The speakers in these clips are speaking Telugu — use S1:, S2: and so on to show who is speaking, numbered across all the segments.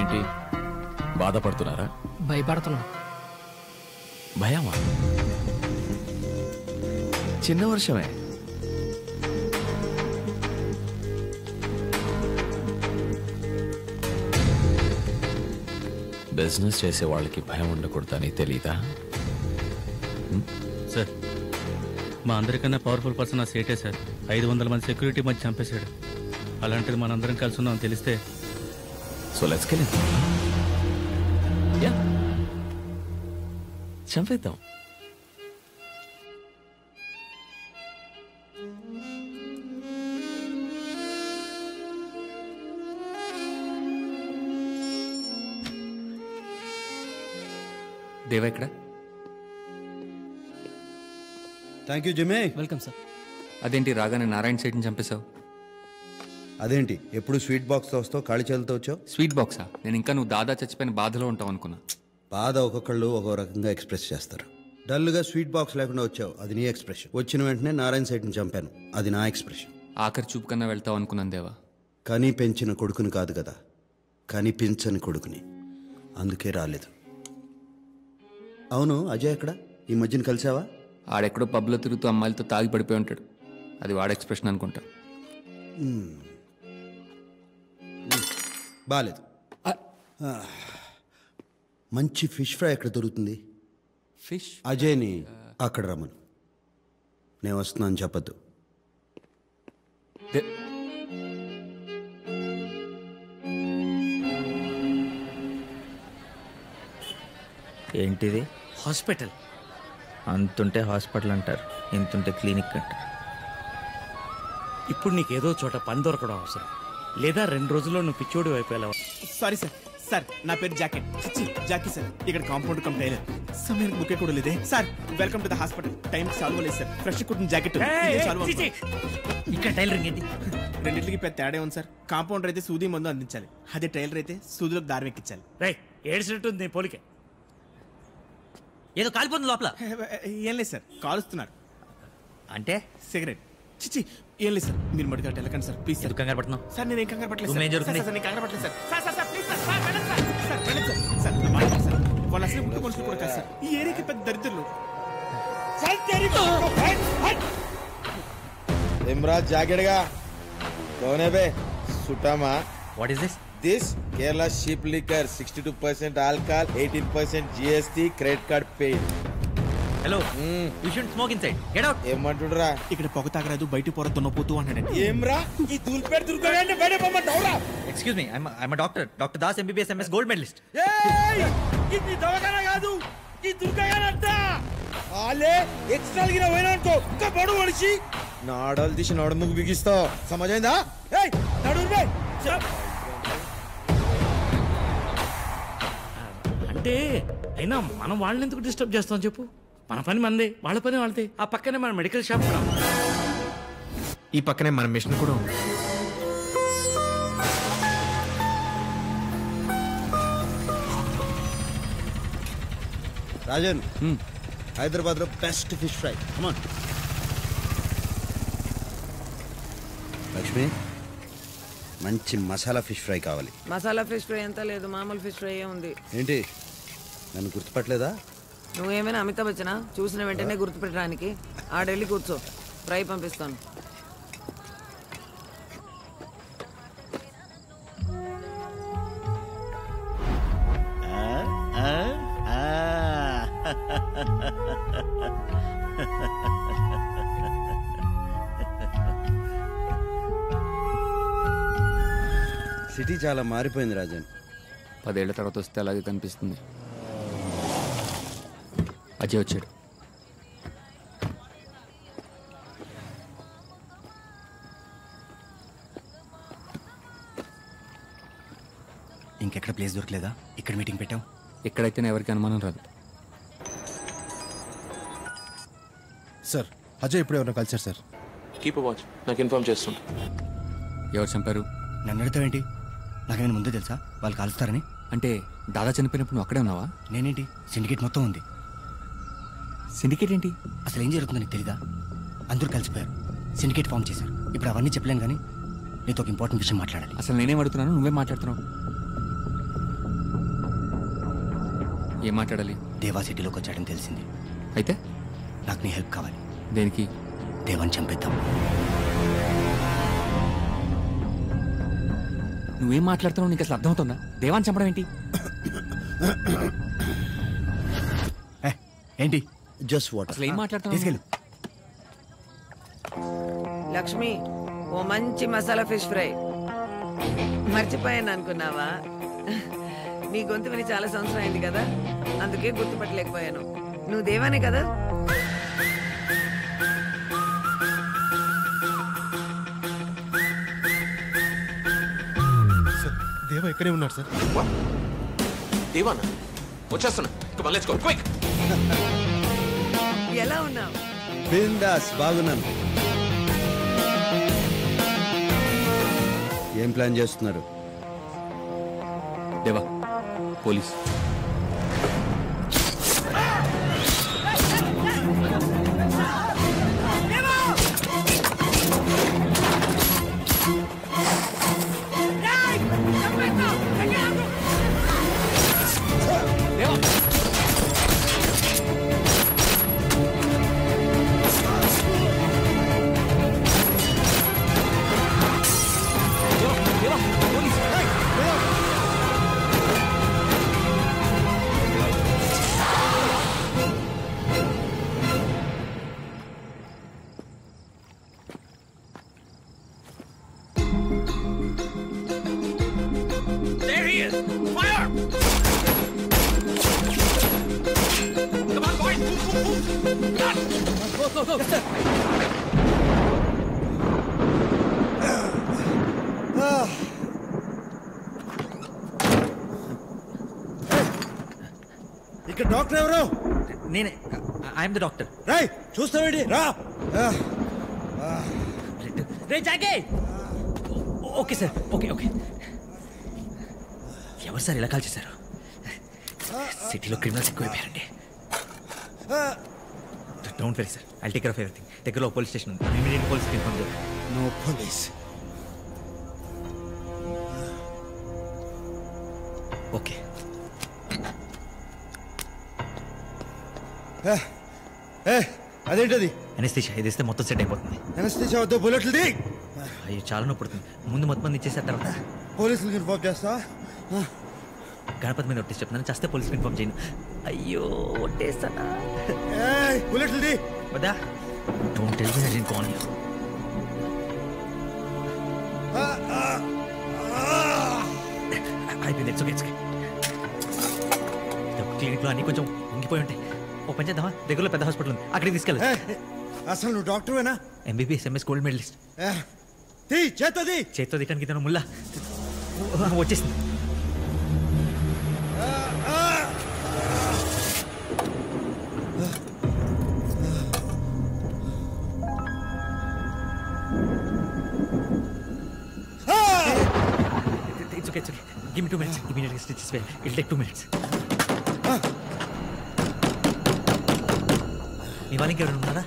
S1: ఏంటి బాధపడుతున్నారా?
S2: భయపడుతున్నా.
S1: భయమా? చిన్న వర్షమే. బిజినెస్ చేసే వాళ్ళకి భయం ఉండకూడదని తెలీదా?
S3: సార్ మా అందరికన్నా పవర్ఫుల్ పర్సన్ ఆ సేటే సార్. 500 మంది సెక్యూరిటీ మధ్య చంపేశాడు. అలాంటిది మనందరం కలిసి ఉన్నాం తెలిస్తే.
S1: So let's kill him. Ya, చంపేద్దాం.
S4: దేవా ఇక్కడ.
S5: Thank you Jimmy.
S2: Welcome sir.
S4: అదేంటి రాగానే నారాయణ సైడ్ని చంపేశావు?
S5: అదేంటి ఎప్పుడు స్వీట్ బాక్స్తో వస్తావు, ఖాళీ చేతులతో వచ్చావు?
S4: స్వీట్ బాక్సా? నేను ఇంకా నువ్వు దాదా చచ్చిపోయిన బాధలో ఉంటావు అనుకున్నా.
S5: బాధ ఒక్కొక్కళ్ళు ఒక్కో రకంగా ఎక్స్ప్రెస్ చేస్తారు. డల్గా స్వీట్ బాక్స్ లేకుండా వచ్చావు, అది నీ ఎక్స్ప్రెషన్. వచ్చిన వెంటనే నారాయణ సైడ్ని చంపాను, అది నా ఎక్స్ప్రెషన్.
S4: ఆఖరి చూపు కన్నా వెళ్తావు అనుకున్నాను దేవా.
S5: కానీ పెంచిన కొడుకుని కాదు కదా, కానీ పెంచని కొడుకుని, అందుకే రాలేదు. అవును, అజయ్ ఎక్కడ? ఈ మధ్యన కలిసావా?
S4: ఆడెక్కడో పబ్లో తిరుగుతూ అమ్మాయిలతో తాగి పడిపోయి ఉంటాడు. అది వాడ ఎక్స్ప్రెషన్ అనుకుంటా.
S5: బాలేదు. మంచి ఫిష్ ఫ్రై ఎక్కడ దొరుకుతుంది?
S4: ఫిష్
S5: అజయ్ని అక్కడ రమ్మను. నేను వస్తున్నాను చెప్పద్దు.
S6: ఏంటిది?
S2: హాస్పిటల్.
S6: అంతుంటే హాస్పిటల్ అంటారు, ఇంతుంటే క్లినిక్ అంటారు.
S2: ఇప్పుడు నీకేదో చోట పని దొరకడం అవసరం, లేదా 2 రోజుల్లో నువ్వు పిచ్చోడి అయిపోయావు.
S7: Sorry sir. సార్ నా పేరు జాకెట్. Jackie sir. ఇక్కడ కాంపౌండ్ కమ్ టైలర్. సమయానికి బుకే కూడా లేదే sir. Welcome to the hospital. Time solve లేదు సార్. ఫ్రెష్ కుట్టిన జాకెట్
S2: ఇక్కడ టైలరింగ్ ఏంటి?
S7: రెండింటికి పెద్ద తేడా ఉంది సార్. కాంపౌండర్ అయితే సూది మందు అందించాలి, అదే టైలర్ అయితే సూదిలోకి దారం ఎక్కించాలి.
S2: రైట్, ఏడ్చినట్టుంది నీ పోలికే. ఏదో కాలిపోతుంది లోపల.
S7: ఏం లేదు సార్, కాలుస్తున్నారు.
S2: అంటే
S7: సిగరెట్. చిచి ఏం లేదు సార్, మీరు మడిగా వెళ్ళకండి సార్ ప్లీజ్ సార్.
S2: కంగారు పడుతున్నావు
S7: సార్? నేను ఏం కంగారు పట్టలేదు
S2: ఏం జరుగుతుంది?
S7: సార్. నేను కంగారు పట్టలేదు sir. Sir sir sir please sir. Sir వెళ్ళండి సార్. సార్ వెళ్ళండి సార్. సార్ నా మాట వినండి సార్. వాళ్ళు అసలు ముట్టు మనుషులు కూడా కాదు సార్. ఈ ఏరియాకి పెద్ద దరిద్రులు.
S8: इमराज जागेड़गा कौन है बे? सुटामा.
S2: What is this?
S8: This Kerala sheep liquor, 62% alcohol, 18% GST, credit card paid.
S2: Hello. You shouldn't smoke inside. Get out.
S8: ఏమంటుడరా?
S7: ఇక్కడ పొగ తాగరాదు, బయట పొర దున్నపోతూ అన్నాడండి.
S8: ఏమ్రా ఈ దూల్పేట దుర్గగాన్ని బయట పొమ్మంటావురా?
S6: Excuse me, I'm a doctor. Dr. Das MBBS MS gold medalist.
S8: ఏయ్ ఇది దవకన కాదు, ఈ దుర్గగానంట. ఆలే ఎక్స్ట్రాల్ గిన పోయినానుకో ఇంకా బడు మనిషి నాడల్ దిశ నడుముకు బిగిస్తావు, సమజైందా? ఏయ్ నడురు బే.
S2: అంటే అయినా మనం వాళ్ళని ఎందుకు డిస్టర్బ్ చేస్తాం చెప్పు? మన పని మందే, వాళ్ళ పని వాళ్ళదే. ఆ పక్కనే మన మెడికల్ షాప్ కూడా,
S6: ఈ పక్కనే మన మిషన్ కూడా ఉంది.
S5: రాజన్, హైదరాబాద్ లో బెస్ట్ ఫిష్ ఫ్రై. కమాన్. లక్ష్మి, మంచి మసాలా ఫిష్ ఫ్రై కావాలి.
S9: మసాలా ఫిష్ ఫ్రై ఎంత లేదు, మామూలు ఫిష్ ఫ్రై ఉంది.
S5: ఏంటి నన్ను గుర్తుపట్టలేదా?
S9: నువ్వేమైనా అమితాబ్ బచ్చనా? చూసిన వెంటనే గుర్తుపెట్టడానికి. ఆడెళ్ళి కూర్చో, ఫ్రై పంపిస్తాను.
S5: సిటీ చాలా మారిపోయింది రాజన్.
S4: 10 ఏళ్ల తర్వాత వస్తే అలాగే కనిపిస్తుంది. అజయ్ వచ్చాడు.
S10: ఇంకెక్కడ ప్లేస్ దొరకలేదా? ఇక్కడ మీటింగ్ పెట్టాం.
S4: ఎక్కడైతేనే ఎవరికి అనుమానం రాదు.
S11: సార్ అజయ్ ఇప్పుడు ఎవరైనా కలిసారు సార్?
S12: కీప్ వాచ్, నాకు ఇన్ఫార్మ్ చేస్తుంటా.
S4: ఎవరు చంపారు?
S10: నన్ను అడుగుతావేంటి? నాకేమైనా ముందే తెలుసా వాళ్ళు కాలుస్తారని?
S4: అంటే దాదా చనిపోయినప్పుడు నువ్వు అక్కడే ఉన్నావా?
S10: నేనేంటి, సిండికేట్ మొత్తం ఉంది.
S4: సిండికేట్ ఏంటి?
S10: అసలు ఏం జరుగుతుందో నీకు తెలీదా? అందరూ కలిసిపోయారు, సిండికేట్ ఫామ్ చేశారు. ఇప్పుడు అవన్నీ చెప్పలేను, కానీ నీతో ఒక ఇంపార్టెంట్ విషయం మాట్లాడాలి.
S4: అసలు నేనేం అడుగుతున్నాను, నువ్వే మాట్లాడుతున్నావు. ఏం మాట్లాడాలి?
S10: దేవా సిటీలోకి వచ్చాడని తెలిసింది.
S4: అయితే
S10: నాకు నీ హెల్ప్ కావాలి.
S4: దేనికి?
S10: దేవాన్ని చంపేద్దాం.
S4: నువ్వేం మాట్లాడుతున్నావు? నీకు అసలు అర్థమవుతుందా? దేవాన్ని చంపడం ఏంటి?
S10: ఏంటి?
S5: Just water.
S4: అసలు ఏం మాట్లాడుతున్నావు?
S10: తీసుకెళ్ళు.
S9: లక్ష్మి, ఓ మంచి మసాలా ఫిష్ ఫ్రై. మర్చిపోయాను అనుకున్నావా? నీ గొంతు విని చాలా సంవత్సరం అయింది కదా, అందుకే గుర్తుపట్టలేకపోయాను. నువ్వు దేవానే కదా?
S11: దేవా ఇక్కడే ఉన్నాడు సార్.
S12: దేవానా? వచ్చేస్తున్నా. Let's go quick.
S9: ఎలా ఉన్నావు?
S5: బిందాస్, బాగున్నాను. ఏం ప్లాన్ చేస్తున్నారు?
S4: దేవా పోలీస్.
S8: ఇక్కడ డాక్టర్ ఎవరు?
S6: నేనే. I'm the doctor.
S8: రై చూస్తావేంటి? రా.
S6: రే జాగే. Okay sir, okay okay. ఎవరు సార్ ఇలా కాల్ చేశారు? సిటీలో క్రిమినల్స్ ఎక్కువైపోయారండి. Don't worry sir, I'll take care of everything. దగ్గరలో పోలీస్ స్టేషన్ ఉంది, ఇమీడియట్ పోలీస్కి ఇన్ఫార్మ్ చేయండి.
S8: No police.
S6: ఓకే.
S8: అదేంటది?
S6: అనెస్థీషియా ఇది ఇస్తే మొత్తం సెట్ అయిపోతుంది.
S8: అనెస్థీషియా వద్దు, బుల్లెట్లు ది.
S6: అయ్యో చాలా నొప్పి పడుతుంది. ముందు మొత్తం మంది ఇచ్చేసిన తర్వాత
S8: పోలీసులకు ఇన్ఫార్మ్ చేస్తా.
S6: గణపతి మీద ఒట్టేసి చెప్తున్నాను, చేస్తే పోలీస్కి ఇన్ఫార్మ్ చేయను. అయ్యో ఒట్టేస్తానా?
S8: బుల్లెట్లు ది.
S6: వద్దా? Don't tell me I didn't call you. అయిపోయింది. It's okay, it's okay. క్లినిక్లో అన్నీ కొంచెం ఉంగిపోయి ఉంటాయి. ఓ పని చేద్దామా, దగ్గరలో పెద్ద హాస్పిటల్ ఉంది, అక్కడికి తీసుకెళ్ళి.
S8: అసలు నువ్వు డాక్టర్వేనా?
S6: MBBS MS gold medalist.
S8: చేత్తోది.
S6: చేత్తో దిగడానికి తను ముల్లా వచ్చేసింది. It's okay, it's okay. Give me 2 minutes. Immediately stitches well. It'll take 2 minutes. మీ వాళ్ళకి ఇంకెవరైనా ఉన్నారా?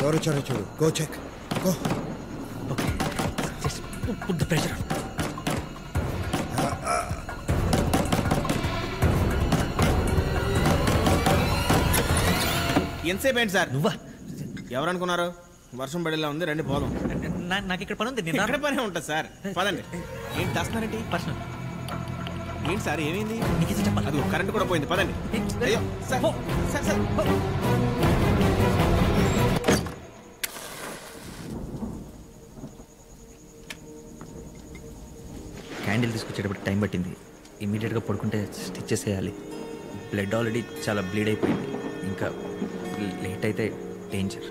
S5: ఎవరు వచ్చారో చూడు. Go check. Go.
S6: Okay. Just put the pressure on.
S7: ఎంతసేపు ఏంటి సార్?
S6: నువ్వా?
S7: ఎవరనుకున్నారు? వర్షం పడేలా ఉంది, రండి పోదాం.
S6: నాకు ఇక్కడ పని ఉంది. నేను
S7: ఎక్కడ పనే ఉంటుంది సార్, పదండి. ఏంటి దాస్తున్నారండి?
S6: పర్సనల్.
S7: ఏంటి సార్, ఏమైంది?
S6: నీకు చెప్పాలి.
S7: అది కరెంట్ కూడా పోయింది, పదండి. అయ్యో సార్, సార్ సార్.
S6: క్యాండిల్ తీసుకొచ్చేటప్పుడు టైం పట్టింది. ఇమీడియట్గా పడుకుంటే స్టిచ్ చేసేయాలి. బ్లడ్ ఆల్రెడీ చాలా బ్లీడ్ అయిపోయింది. ఇంకా లేట్ అయితే డేంజర్.